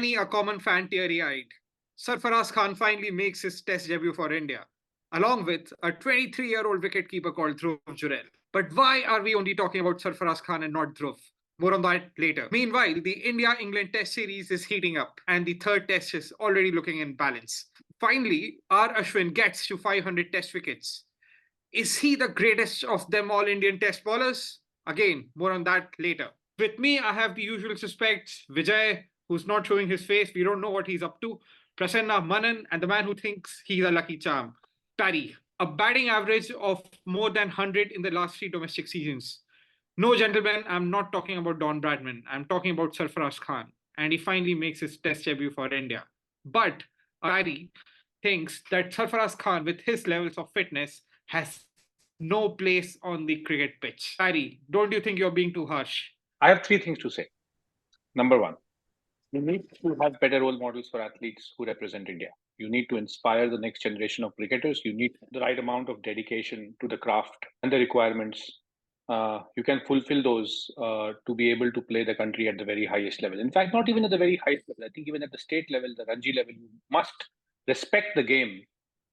many a common fan teary-eyed, Sarfaraz Khan finally makes his test debut for India, along with a 23-year-old wicketkeeper called Dhruv Jurel. But why are we only talking about Sarfaraz Khan and not Dhruv? More on that later. Meanwhile, the India-England test series is heating up, and the third test is already looking in balance. Finally, R. Ashwin gets to 500 test wickets. Is he the greatest of them all Indian test bowlers? Again, more on that later. With me, I have the usual suspects Vijay, who's not showing his face. We don't know what he's up to. Prasanna, Manan, and the man who thinks he's a lucky charm, Pari. A batting average of more than 100 in the last three domestic seasons. No, gentlemen, I'm not talking about Don Bradman. I'm talking about Sarfaraz Khan. And he finally makes his test debut for India. But Pari thinks that Sarfaraz Khan, with his levels of fitness, has no place on the cricket pitch. Pari, don't you think you're being too harsh? I have three things to say. Number one, you need to have better role models for athletes who represent India. You need to inspire the next generation of cricketers. You need the right amount of dedication to the craft and the requirements. You can fulfill those to be able to play the country at the very highest level. In fact, not even at the very highest level. I think even at the state level, the Ranji level, you must respect the game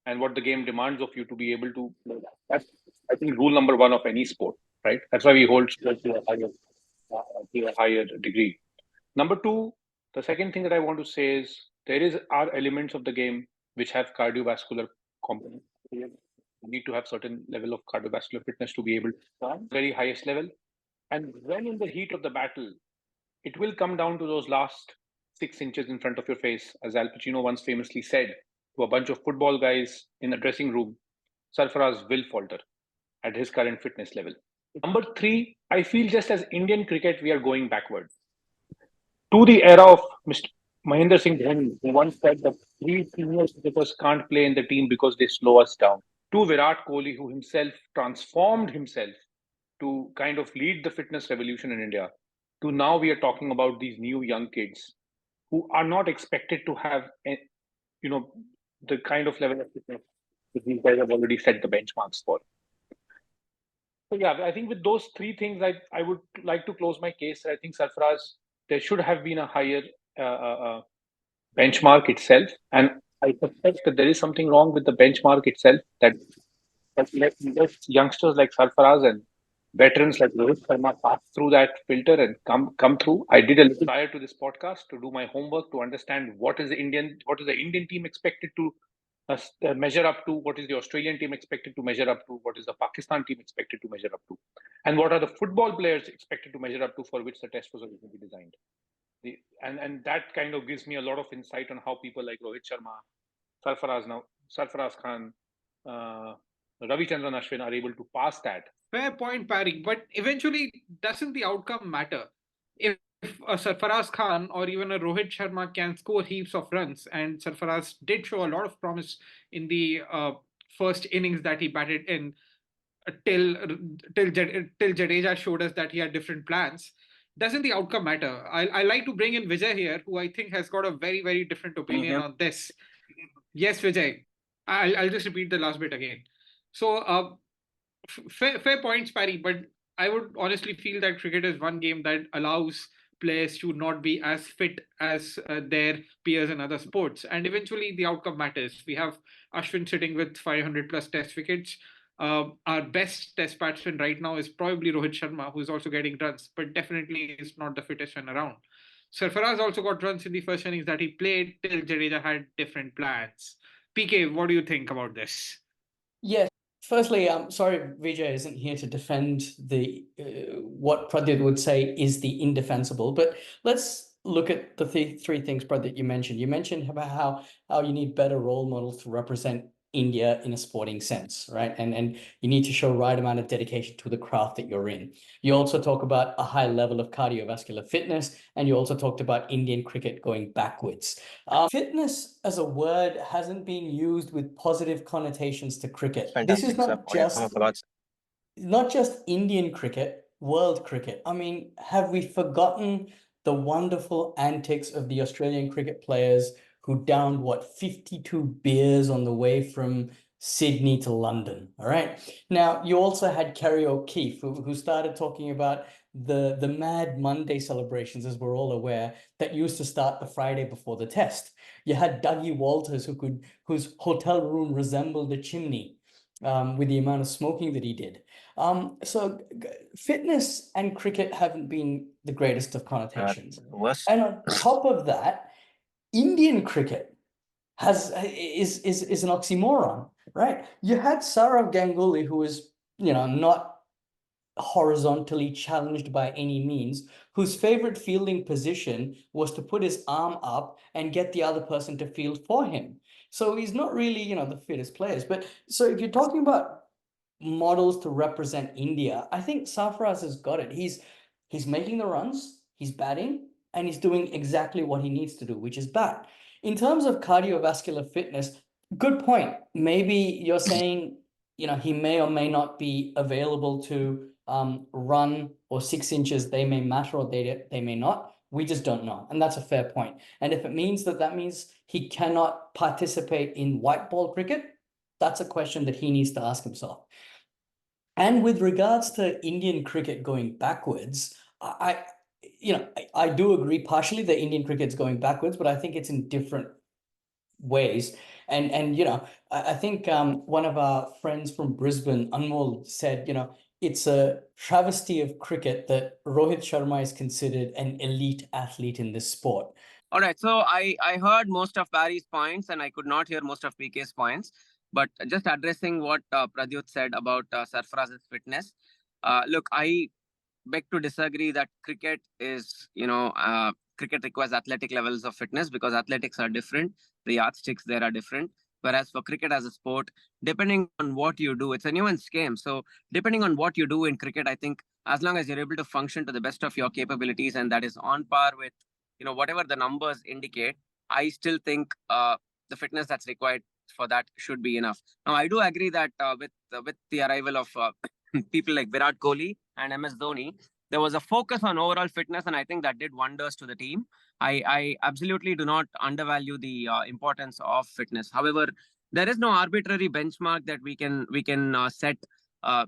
and what the game demands of you to be able to play that. That's, I think, rule number one of any sport, right? That's why we hold sports to a higher degree. Number two, the second thing that I want to say is there are elements of the game which have cardiovascular components. You need to have certain level of cardiovascular fitness to be able to run very highest level. And when in the heat of the battle, it will come down to those last 6 inches in front of your face, as Al Pacino once famously said to a bunch of football guys in a dressing room. Sarfaraz will falter at his current fitness level. Number three, I feel just as Indian cricket, we are going backward. To the era of Mr. Mahendra Singh Dhoni, who once said that three senior cricketers can't play in the team because they slow us down. To Virat Kohli, who himself transformed himself to kind of lead the fitness revolution in India. To now we are talking about these new young kids who are not expected to have, the kind of level of fitness that these guys have already set the benchmarks for. So yeah, I think with those three things, I would like to close my case. I think Sarfaraz, there should have been a higher benchmark itself, and I suspect that there is something wrong with the benchmark itself that let youngsters like Sarfaraz and veterans like Rohit Sharma pass through that filter and come through. I did a little prior to this podcast to do my homework to understand what is the Indian team expected to measure up to, what is the Australian team expected to measure up to, what is the Pakistan team expected to measure up to, and what are the football players expected to measure up to for which the test was originally designed. And that kind of gives me a lot of insight on how people like Rohit Sharma, Sarfaraz Khan, Ravichandran Ashwin are able to pass that. Fair point, Pari. But eventually, doesn't the outcome matter? If a Sarfaraz Khan or even a Rohit Sharma can score heaps of runs, and Sarfaraz did show a lot of promise in the first innings that he batted in, till Jadeja showed us that he had different plans. Doesn't the outcome matter? I like to bring in Vijay here, who I think has got a very, very different opinion on this. Yes, Vijay. I'll just repeat the last bit again. So, fair points, Parry, but I would honestly feel that cricket is one game that allows players to not be as fit as their peers in other sports. And eventually, the outcome matters. We have Ashwin sitting with 500 plus test wickets. Our best test batsman right now is probably Rohit Sharma, who's also getting runs, but definitely is not the fittest one around. Sarfaraz also got runs in the first innings that he played till Jadeja had different plans. PK, what do you think about this? Yes. Firstly, I'm sorry Vijay isn't here to defend the what Pradyut would say is the indefensible, but let's look at the three things, Pradyut, you mentioned. You mentioned about how you need better role models to represent India in a sporting sense, right? And you need to show right amount of dedication to the craft that you're in. You also talk about a high level of cardiovascular fitness, and you also talked about Indian cricket going backwards. Fitness as a word hasn't been used with positive connotations to cricket. This is not just Indian cricket, world cricket. I mean, have we forgotten the wonderful antics of the Australian cricket players who downed, 52 beers on the way from Sydney to London? All right. Now, you also had Kerry O'Keefe, who started talking about the Mad Monday celebrations, as we're all aware, that used to start the Friday before the test. You had Dougie Walters, whose hotel room resembled a chimney, with the amount of smoking that he did. So fitness and cricket haven't been the greatest of connotations. And on top of that, Indian cricket is an oxymoron, right? You had Saurav Ganguly, who was, not horizontally challenged by any means, whose favorite fielding position was to put his arm up and get the other person to field for him. So he's not really, the fittest players. But so if you're talking about models to represent India, I think Sarfaraz has got it. He's making the runs, he's batting, and he's doing exactly what he needs to do, which is bat. In terms of cardiovascular fitness, good point. Maybe you're saying, he may or may not be available to run, or 6 inches, they may matter or they may not. We just don't know. And that's a fair point. And if it means that means he cannot participate in white ball cricket, that's a question that he needs to ask himself. And with regards to Indian cricket going backwards, I do agree partially that Indian cricket's going backwards, but I think it's in different ways. And I think one of our friends from Brisbane, Anmol, said, it's a travesty of cricket that Rohit Sharma is considered an elite athlete in this sport. All right. So I heard most of Barry's points and I could not hear most of PK's points. But just addressing what Pradyut said about Sarfaraz's fitness. Look, I beg to disagree that cricket is, cricket requires athletic levels of fitness because athletics are different. The yardsticks there are different. Whereas for cricket as a sport, depending on what you do, it's a nuanced game. So depending on what you do in cricket, I think as long as you're able to function to the best of your capabilities and that is on par with, whatever the numbers indicate, I still think the fitness that's required for that should be enough. Now, I do agree that with the arrival of people like Virat Kohli and MS Dhoni, there was a focus on overall fitness, and I think that did wonders to the team. I absolutely do not undervalue the importance of fitness. However, there is no arbitrary benchmark that we can set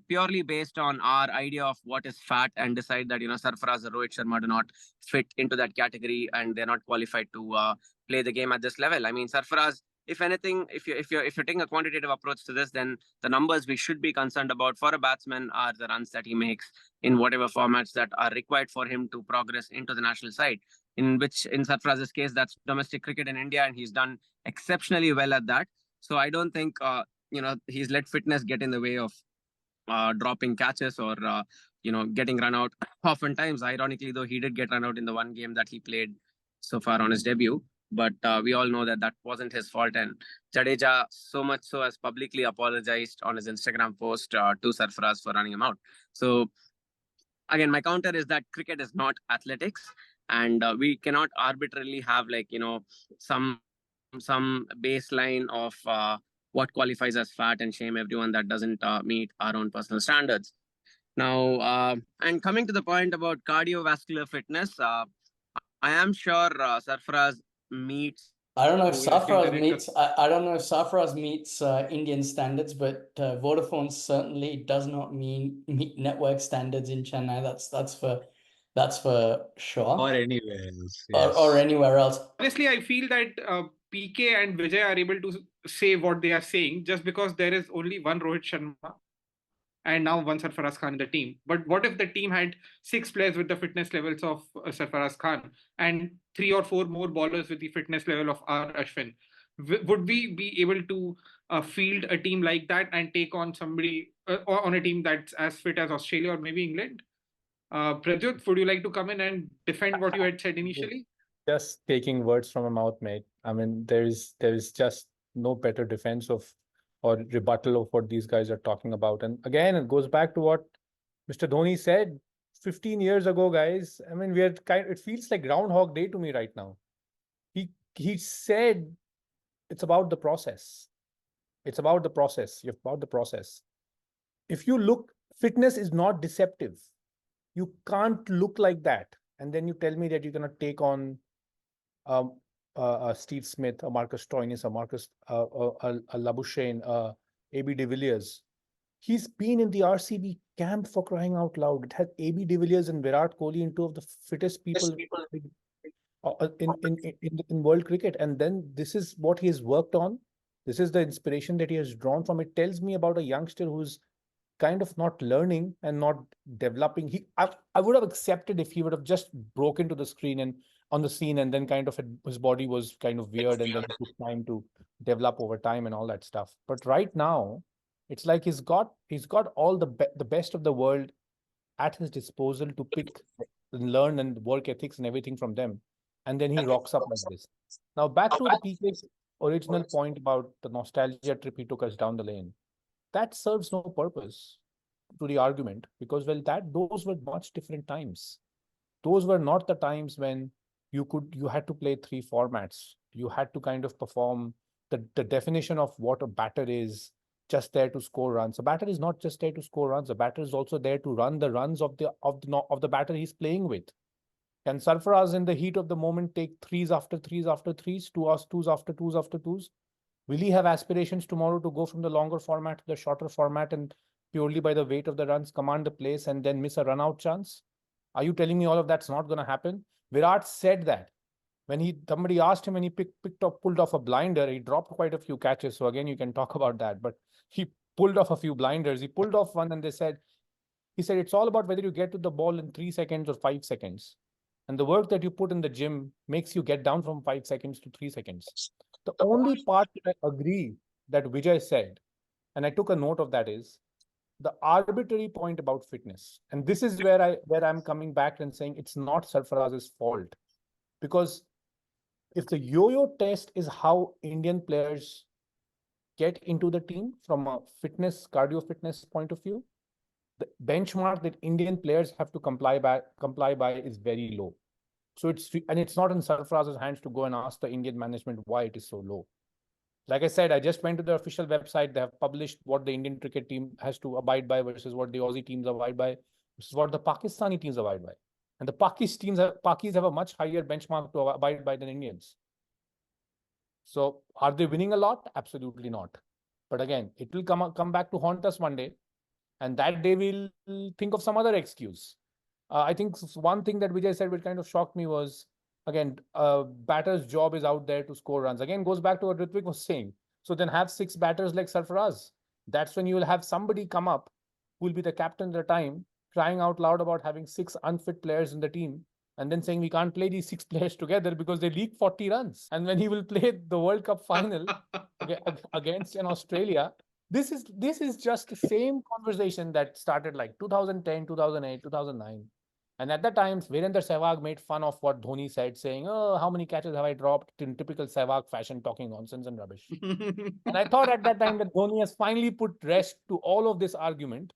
purely based on our idea of what is fat and decide that Sarfaraz or Rohit Sharma do not fit into that category and they're not qualified to play the game at this level. I mean, Sarfaraz, if anything, if you're taking a quantitative approach to this, then the numbers we should be concerned about for a batsman are the runs that he makes in whatever formats that are required for him to progress into the national side. In Sarfaraz's case, that's domestic cricket in India, and he's done exceptionally well at that. So I don't think he's let fitness get in the way of dropping catches or getting run out. Oftentimes, ironically, though, he did get run out in the one game that he played so far on his debut. But we all know that wasn't his fault. And Jadeja so much so has publicly apologized on his Instagram post to Sarfaraz for running him out. So again, my counter is that cricket is not athletics, and we cannot arbitrarily have some baseline of what qualifies as fat and shame everyone that doesn't meet our own personal standards. Now, and coming to the point about cardiovascular fitness, I am sure Sarfaraz meets. I don't know if Sarfaraz meets. I don't know if Sarfaraz meets Indian standards, but Vodafone certainly does not meet network standards in Chennai. That's for sure. Or anywhere else. Yes. Or anywhere else. Honestly, I feel that PK and Vijay are able to say what they are saying just because there is only one Rohit Sharma and now one Sarfaraz Khan in the team. But what if the team had 6 players with the fitness levels of Sarfaraz Khan and 3 or 4 more bowlers with the fitness level of R. Ashwin? Would we be able to field a team like that and take on somebody on a team that's as fit as Australia or maybe England? Pradyut, would you like to come in and defend what you had said initially? Just taking words from my mouth, mate. I mean, there is just no better defense of or rebuttal of what these guys are talking about. And again, it goes back to what Mr. Dhoni said 15 years ago, guys. I mean, it feels like Groundhog Day to me right now. He said it's about the process. It's about the process. You're about the process. If you look, fitness is not deceptive. You can't look like that. And then you tell me that you're going to take on Steve Smith, a Marcus Stoinis, a Labuschagne, A.B. de Villiers. He's been in the RCB camp for crying out loud. It has AB de Villiers and Virat Kohli and two of the fittest people in world cricket. And then this is what he has worked on. This is the inspiration that he has drawn from. It tells me about a youngster who's kind of not learning and not developing. I would have accepted if he would have just broken to the screen and on the scene, and then kind of his body was kind of weird, and then it took time to develop over time and all that stuff. But right now, it's like he's got all the best of the world at his disposal to pick and learn and work ethics and everything from them, and then he rocks up like this. Now back to the PK's original point about the nostalgia trip he took us down the lane. That serves no purpose to the argument, because those were much different times. Those were not the times when you had to play 3 formats. You had to kind of perform the definition of what a batter is, just there to score runs. A batter is not just there to score runs. A batter is also there to run the runs of the batter he's playing with. Can Sarfaraz in the heat of the moment take threes after threes after threes, twos after twos after twos? Will he have aspirations tomorrow to go from the longer format to the shorter format and purely by the weight of the runs command the place and then miss a run out chance? Are you telling me all of that's not going to happen? Virat said that when somebody asked him when he pulled off a blinder, he dropped quite a few catches. So again, you can talk about that, but he pulled off a few blinders. He pulled off one and he said, it's all about whether you get to the ball in 3 seconds or 5 seconds. And the work that you put in the gym makes you get down from 5 seconds to 3 seconds. The only part that I agree that Vijay said, and I took a note of that, is the arbitrary point about fitness. And this is where I'm coming back and saying it's not Sarfaraz's fault. Because if the yo-yo test is how Indian players get into the team from a cardio fitness point of view, the benchmark that Indian players have to comply by is very low. So it's not in Sarfaraz's hands to go and ask the Indian management why it is so low. Like I said, I just went to the official website. They have published what the Indian cricket team has to abide by versus what the Aussie teams abide by versus what the Pakistani teams abide by. And the Pakis have a much higher benchmark to abide by than Indians. So are they winning a lot? Absolutely not. But again, it will come back to haunt us one day. And that day we'll think of some other excuse. I think one thing that Vijay said which kind of shocked me was, again, batter's job is out there to score runs. Again, goes back to what Ritvik was saying. So then have 6 batters like Sarfaraz. That's when you will have somebody come up who will be the captain at the time, crying out loud about having 6 unfit players in the team, and then saying we can't play these 6 players together because they leak 40 runs. And when he will play the World Cup final against an Australia, this is just the same conversation that started like 2010, 2008, 2009. And at that time, Virender Sehwag made fun of what Dhoni said, saying, oh, how many catches have I dropped, in typical Sehwag fashion, talking nonsense and rubbish. And I thought at that time that Dhoni has finally put rest to all of this argument.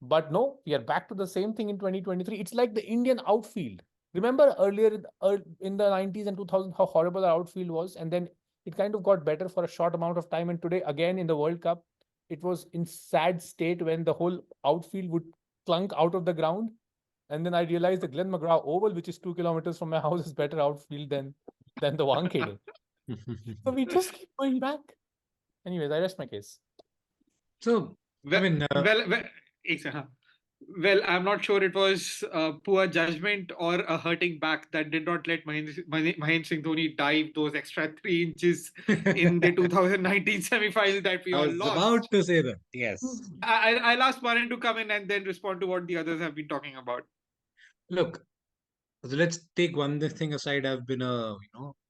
But no, we are back to the same thing in 2023. It's like the Indian outfield. Remember earlier in the 90s and 2000s, how horrible our outfield was? And then it kind of got better for a short amount of time. And today, again, in the World Cup, it was in sad state when the whole outfield would clunk out of the ground. And then I realized the Glenn McGrath Oval, which is 2 kilometers from my house, is better outfield than the Wankhede. So we just keep going back. Anyways, I rest my case. So, well, I'm not sure it was poor judgment or a hurting back that did not let Mahendra Singh Dhoni dive those extra 3 inches in the 2019 semi-final that we all lost. I was about to say that. Yes. I'll ask Manan to come in and then respond to what the others have been talking about. Look, so let's take one thing aside. I've been a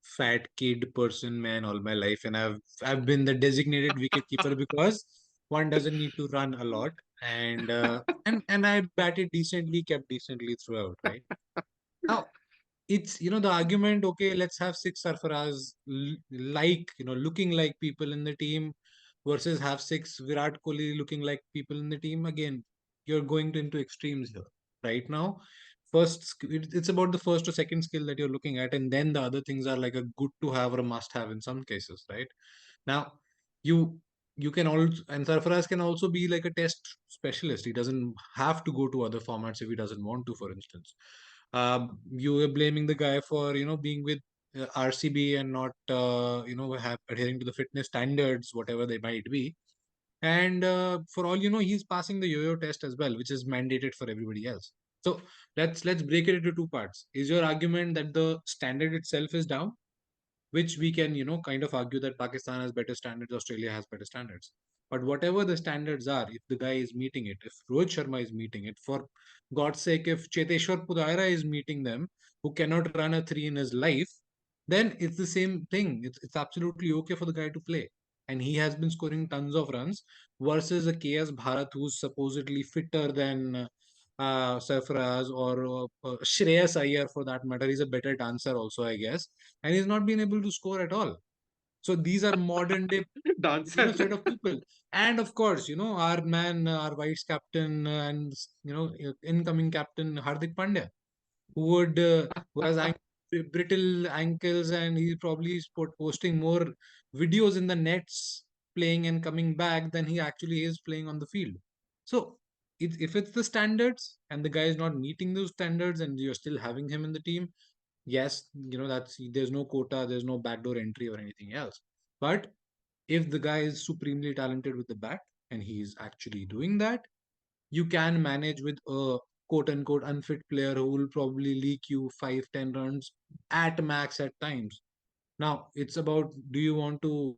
fat kid man all my life, and I've been the designated wicketkeeper because one doesn't need to run a lot, and I batted decently, kept decently throughout, right? Now it's the argument, okay, let's have 6 Sarfaraz looking like people in the team versus have 6 Virat Kohli looking like people in the team. Again, you're going into extremes here. Right now, it's about the first or second skill that you're looking at, and then the other things are like a good to have or a must have in some cases, right? Now you can also, and Sarfaraz can also be like a test specialist. He doesn't have to go to other formats if he doesn't want to, for instance. You are blaming the guy for being with RCB and not adhering to the fitness standards, whatever they might be. And for all you know, he's passing the yo-yo test as well, which is mandated for everybody else. So let's break it into two parts. Is your argument that the standard itself is down, which we can, kind of argue that Pakistan has better standards, Australia has better standards. But whatever the standards are, if the guy is meeting it, if Rohit Sharma is meeting it, for God's sake, if Cheteshwar Pujara is meeting them, who cannot run a three in his life, then it's the same thing. It's absolutely okay for the guy to play. And he has been scoring tons of runs versus a KS Bharat who's supposedly fitter than Sarfaraz or Shreyas Iyer for that matter. He's a better dancer also, I guess, and he's not been able to score at all. So these are modern day Dancer. set of people. And of course, our man, our vice captain, and incoming captain Hardik Pandya, who has brittle ankles, and he's probably posting more videos in the nets playing and coming back than he actually is playing on the field. So if it's the standards and the guy is not meeting those standards and you're still having him in the team, yes, that's, there's no quota, there's no backdoor entry or anything else. But if the guy is supremely talented with the bat and he's actually doing that, you can manage with a quote unquote unfit player who will probably leak you 5-10 runs at max at times. Now it's about, do you want to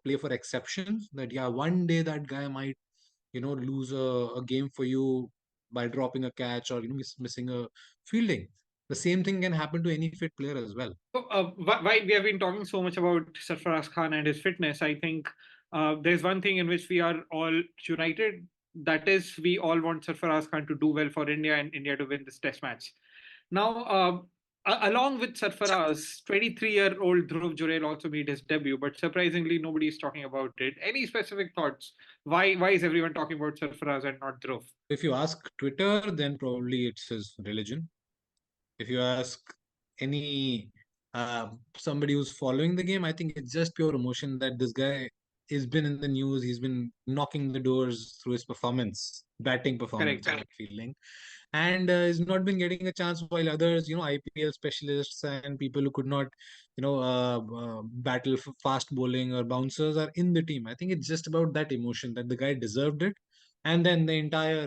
play for exceptions, that yeah, one day that guy might lose a game for you by dropping a catch or missing a fielding. The same thing can happen to any fit player as well. So, why we have been talking so much about Sarfaraz Khan and his fitness, I think there's one thing in which we are all united. That is, we all want Sarfaraz Khan to do well for India and India to win this test match. Now, along with Sarfaraz, 23-year-old Dhruv Jurel also made his debut, but surprisingly, nobody is talking about it. Any specific thoughts? Why is everyone talking about Sarfaraz and not Dhruv? If you ask Twitter, then probably it's his religion. If you ask any somebody who's following the game, I think it's just pure emotion that this guy has been in the news. He's been knocking the doors through his performance, batting performance, Correct. feeling, and he's not been getting a chance, while others, IPL specialists and people who could not, battle for fast bowling or bouncers are in the team. I think it's just about that emotion that the guy deserved it, and then the entire,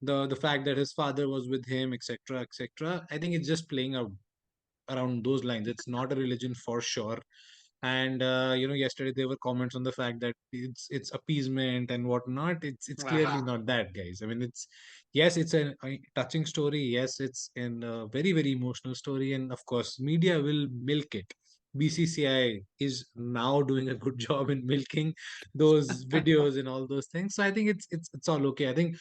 the fact that his father was with him, etc., etc. I think it's just playing out around those lines. It's not a religion for sure. And yesterday there were comments on the fact that it's appeasement and whatnot. It's clearly not that, guys. I mean, it's a touching story. Yes, it's a very, very emotional story, and of course media will milk it. BCCI is now doing a good job in milking those videos and all those things. So I think it's all okay. I think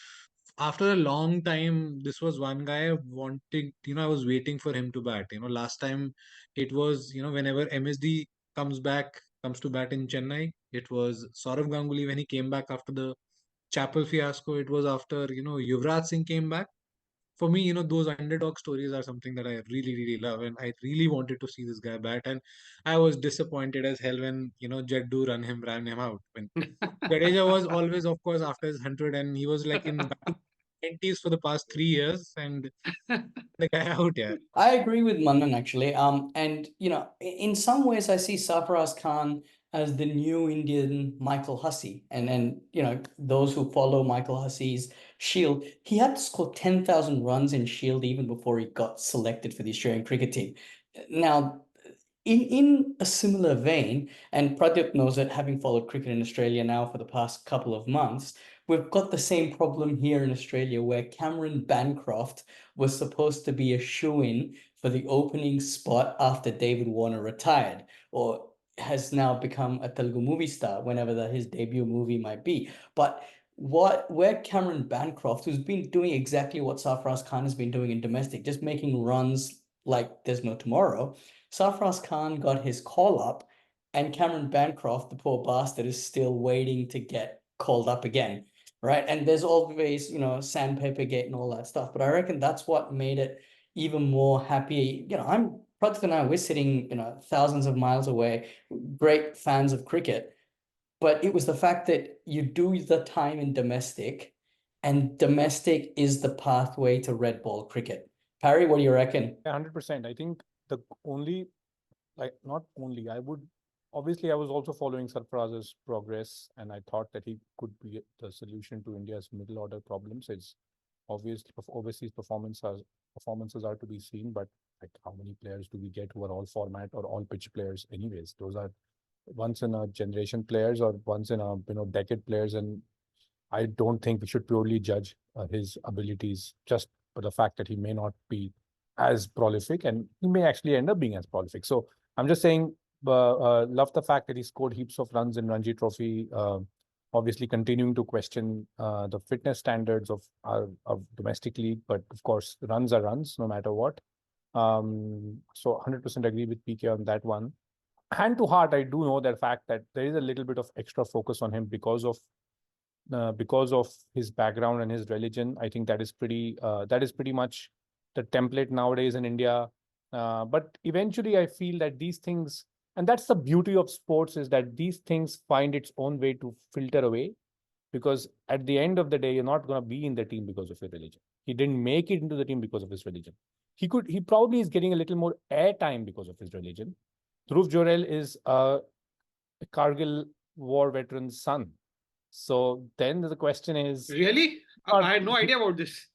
after a long time, this was one guy wanting, I was waiting for him to bat. Last time it was, whenever MSD comes to bat in Chennai, it was Saurav Ganguly when he came back after the Chappell fiasco. It was after, Yuvraj Singh came back. For me, those underdog stories are something that I really, really love. And I really wanted to see this guy bat. And I was disappointed as hell when, Jaddu ran him out. When Jadeja was always, of course, after his 100, and he was like in batting 90s for the past 3 years, and the guy out here. I agree with Manan actually. And in some ways I see Sarfaraz Khan as the new Indian Michael Hussey. And those who follow Michael Hussey's Shield, he had to score 10,000 runs in Shield even before he got selected for the Australian cricket team. Now, in a similar vein, and Pradyut knows that, having followed cricket in Australia now for the past couple of months, we've got the same problem here in Australia where Cameron Bancroft was supposed to be a shoo-in for the opening spot after David Warner retired, or has now become a Telugu movie star, whenever his debut movie might be. But where Cameron Bancroft, who's been doing exactly what Sarfaraz Khan has been doing in domestic, just making runs like there's no tomorrow, Sarfaraz Khan got his call up, and Cameron Bancroft, the poor bastard, is still waiting to get called up again, right? And there's always, Sandpaper Gate and all that stuff. But I reckon that's what made it even more happy. Pradyut and I, we're sitting, thousands of miles away, great fans of cricket. But it was the fact that you do the time in domestic, and domestic is the pathway to red ball cricket. Parry, what do you reckon? 100%. I think the only, not only, I would obviously I was also following Sarfaraz's progress, and I thought that he could be the solution to India's middle order problems. It's obviously overseas performances are to be seen, but like how many players do we get who are all format or all pitch players? Anyways, those are once in a generation players or once in a decade players, and I don't think we should purely judge his abilities just for the fact that he may not be as prolific, and he may actually end up being as prolific. So I'm just saying, love the fact that he scored heaps of runs in Ranji Trophy. Obviously, continuing to question the fitness standards of domestic league, but of course, runs are runs no matter what. So 100% agree with PK on that one. Hand to heart, I do know that fact that there is a little bit of extra focus on him because of his background and his religion. I think that is pretty much the template nowadays in India. But eventually, I feel that these things, and that's the beauty of sports, is that these things find its own way to filter away. Because at the end of the day, you're not going to be in the team because of your religion. He didn't make it into the team because of his religion. He probably is getting a little more airtime because of his religion. Dhruv Jorel is a Kargil war veteran's son. So then the question is, Really? I had no idea about this.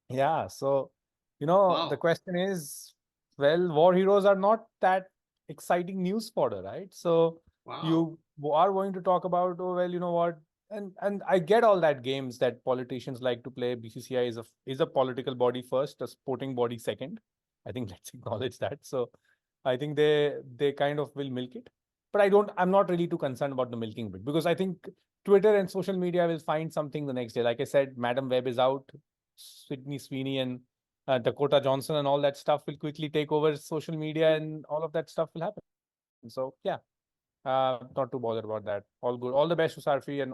yeah. So, Wow. the question is, well, war heroes are not that exciting news fodder, right? So Wow. you are going to talk about, oh, well, you know what? And I get all that games that politicians like to play. BCCI is a political body first, a sporting body second. I think let's acknowledge that. So I think they kind of will milk it. But I'm not really too concerned about the milking bit, because I think Twitter and social media will find something the next day. Like I said, Madam Web is out. Sydney Sweeney and Dakota Johnson and all that stuff will quickly take over social media, and all of that stuff will happen. So yeah, not too bothered about that. All good. All the best to Sarfi, and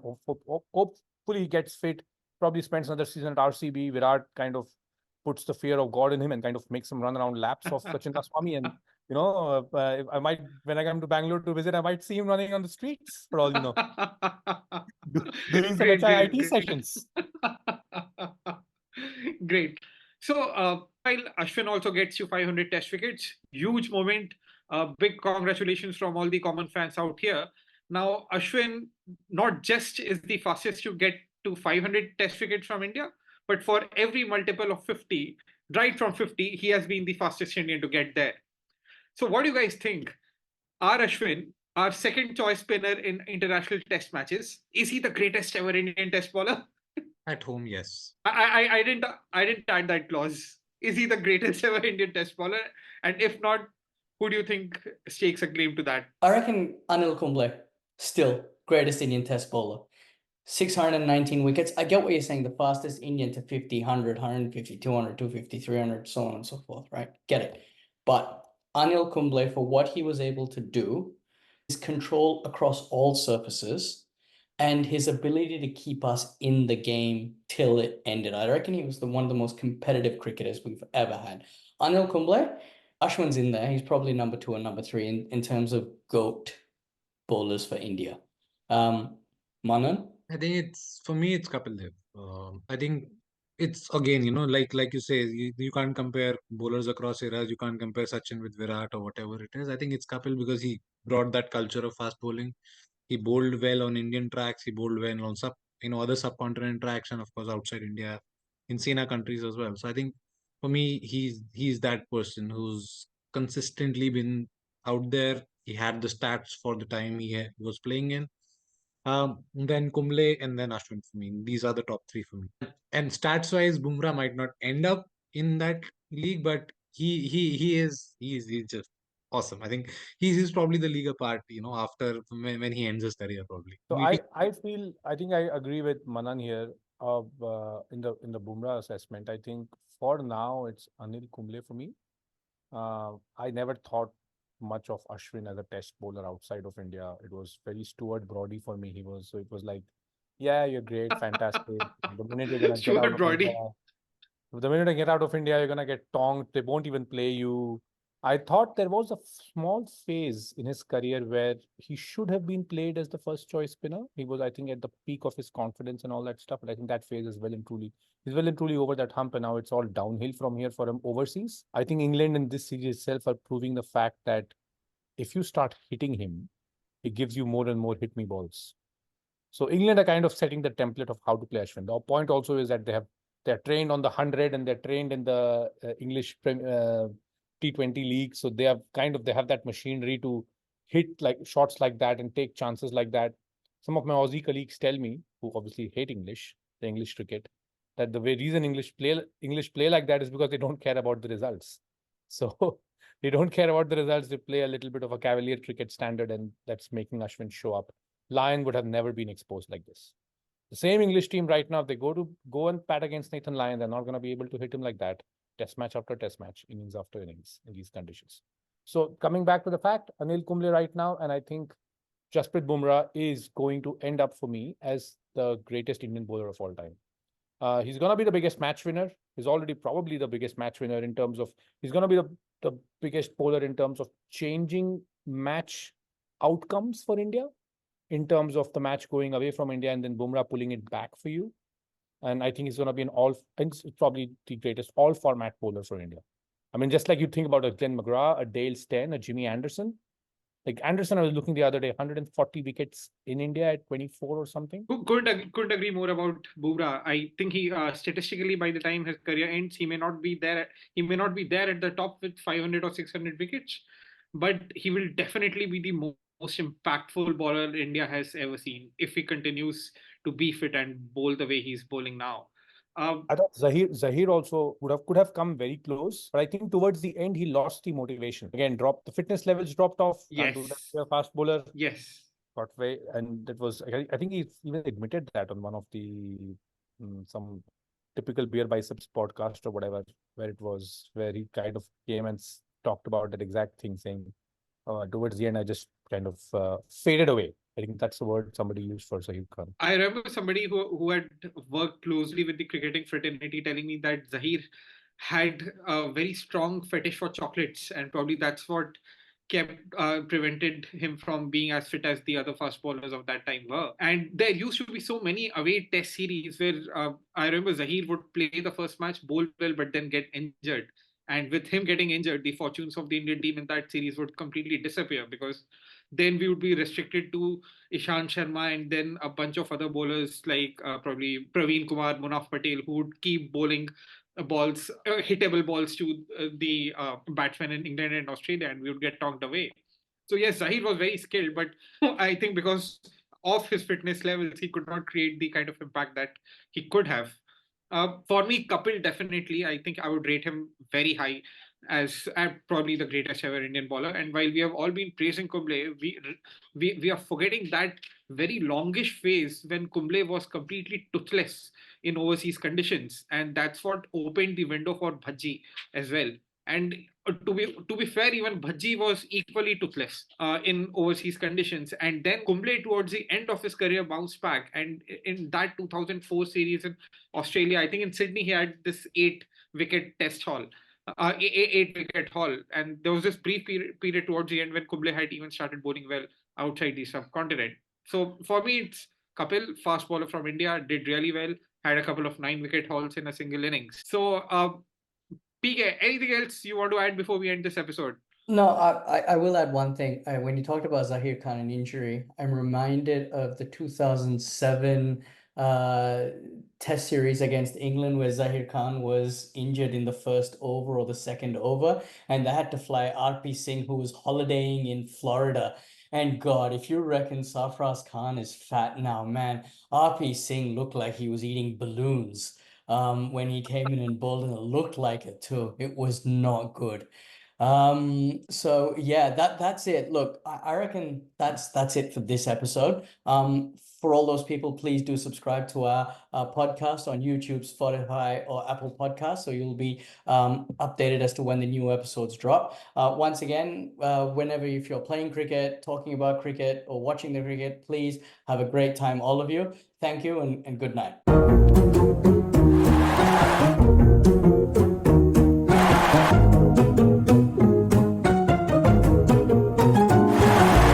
hopefully he gets fit. Probably spends another season at RCB. Virat kind of puts the fear of God in him and kind of makes him run around laps of Sachin Swami. And I might, when I come to Bangalore to visit, I might see him running on the streets for all you know, doing some HIIT sessions. Great. So, while Ashwin also gets you 500 test wickets, huge moment. Big congratulations from all the common fans out here. Now, Ashwin not just is the fastest to get to 500 test wickets from India, but for every multiple of 50, right from 50, he has been the fastest Indian to get there. So, what do you guys think? Are Ashwin our second choice spinner in international test matches? Is he the greatest ever Indian test bowler? At home, yes. I didn't add that clause. Is he the greatest ever Indian test bowler? And if not, who do you think stakes a claim to that? I reckon Anil Kumble, still greatest Indian test bowler. 619 wickets. I get what you're saying, the fastest Indian to 50, 100, 150, 200, 250, 300, so on and so forth, right? Get it. But Anil Kumble, for what he was able to do, his control across all surfaces and his ability to keep us in the game till it ended. I reckon he was one of the most competitive cricketers we've ever had. Anil Kumble, Ashwin's in there. He's probably number 2 and number 3 in terms of GOAT bowlers for India. Manan? I think for me, it's Kapil Dev. I think it's again, like you say, you can't compare bowlers across eras. You can't compare Sachin with Virat or whatever it is. I think it's Kapil because he brought that culture of fast bowling. He bowled well on Indian tracks. He bowled well on other subcontinent tracks, and of course outside India, in SENA countries as well. So I think for me, he's that person who's consistently been out there. He had the stats for the time he was playing in. Then Kumble and then Ashwin for me. These are the top 3 for me. And stats wise, Bumrah might not end up in that league, but he's just awesome. I think he's probably the league apart, after when he ends his career probably. So I think I agree with Manan here in the Bumrah assessment. I think for now it's Anil Kumble for me. I never thought much of Ashwin as a test bowler outside of India. It was very Stuart Brody for me. So it was like, yeah, you're great, fantastic. The minute you're gonna get out Stuart of Brody. India, the minute I get out of India, you're gonna get tonged. They won't even play you. I thought there was a small phase in his career where he should have been played as the first choice spinner. He was, I think, at the peak of his confidence and all that stuff. But I think that phase is he's well and truly over that hump, and now it's all downhill from here for him overseas. I think England in this series itself are proving the fact that if you start hitting him, he gives you more and more hit me balls. So England are kind of setting the template of how to play Ashwin. The point also is that they're trained on the 100 and they're trained in the English T20 league. So they have that machinery to hit like shots like that and take chances like that. Some of my Aussie colleagues tell me, who obviously hate the English cricket, that the reason English play like that is because they don't care about the results. So they don't care about the results. They play a little bit of a cavalier cricket standard, and that's making Ashwin show up. Lyon would have never been exposed like this. The same English team right now, if they go and pat against Nathan Lyon, they're not going to be able to hit him like that. Test match after test match, innings after innings in these conditions. So coming back to the fact, Anil Kumble right now, and I think Jasprit Bumrah is going to end up for me as the greatest Indian bowler of all time. He's going to be the biggest match winner. He's already probably the biggest match winner in terms of, he's going to be the biggest bowler in terms of changing match outcomes for India, in terms of the match going away from India and then Bumrah pulling it back for you. And I think he's going to be it's probably the greatest all-format bowler for India. I mean, just like you think about a Glenn McGrath, a Dale Steyn, a Jimmy Anderson. Like Anderson, I was looking the other day, 140 wickets in India at 24 or something. Couldn't agree more about Bumrah. I think he statistically, by the time his career ends, he may not be there. He may not be there at the top with 500 or 600 wickets, but he will definitely be the most impactful bowler India has ever seen if he continues to be fit and bowl the way he's bowling now. I thought Zahir also could have come very close, but I think towards the end he lost the motivation. Again, the fitness levels dropped off. Yes. Can't do that, a fast bowler. Yes. Got way, and that was, I think he even admitted that on one of the some typical beer biceps podcast or whatever, where he kind of came and talked about that exact thing, saying towards the end I just kind of faded away. I think that's the word somebody used for Zahir Khan. I remember somebody who had worked closely with the cricketing fraternity telling me that Zahir had a very strong fetish for chocolates, and probably that's what prevented him from being as fit as the other fast bowlers of that time were. And there used to be so many away test series where I remember Zahir would play the first match, bowl well, but then get injured. And with him getting injured, the fortunes of the Indian team in that series would completely disappear, because then we would be restricted to Ishant Sharma and then a bunch of other bowlers like probably Praveen Kumar, Munaf Patel, who would keep bowling balls, hittable balls to the batsmen in England and Australia, and we would get talked away. So yes, Zahir was very skilled, but I think because of his fitness levels, he could not create the kind of impact that he could have. For me, Kapil, definitely, I think I would rate him very high as probably the greatest ever Indian bowler. And while we have all been praising Kumble, we are forgetting that very longish phase when Kumble was completely toothless in overseas conditions, and that's what opened the window for Bhaji as well. And to be fair, even Bhaji was equally toothless in overseas conditions. And then Kumble, towards the end of his career, bounced back. And in that 2004 series in Australia, I think in Sydney, he had this 8-wicket test haul. 8-wicket haul, and there was this brief period towards the end when Kumble had even started bowling well outside the subcontinent. So for me, it's Kapil, fast bowler from India, did really well, had a couple of 9-wicket hauls in a single innings. So PK, anything else you want to add before we end this episode? No, I will add one thing. When you talked about Zahir Khan and injury, I'm reminded of the 2007 test series against England, where Zahir Khan was injured in the first over or the second over, and they had to fly RP Singh, who was holidaying in Florida. And God, if you reckon Sarfaraz Khan is fat now, man, RP Singh looked like he was eating balloons when he came in and bowled, and it looked like it too. It was not good. So yeah, that's it. Look, I reckon that's it for this episode. For all those people, please do subscribe to our podcast on YouTube, Spotify, or Apple Podcasts, so you'll be updated as to when the new episodes drop. Once again, whenever, if you're playing cricket, talking about cricket, or watching the cricket, please have a great time, all of you. Thank you, and good night.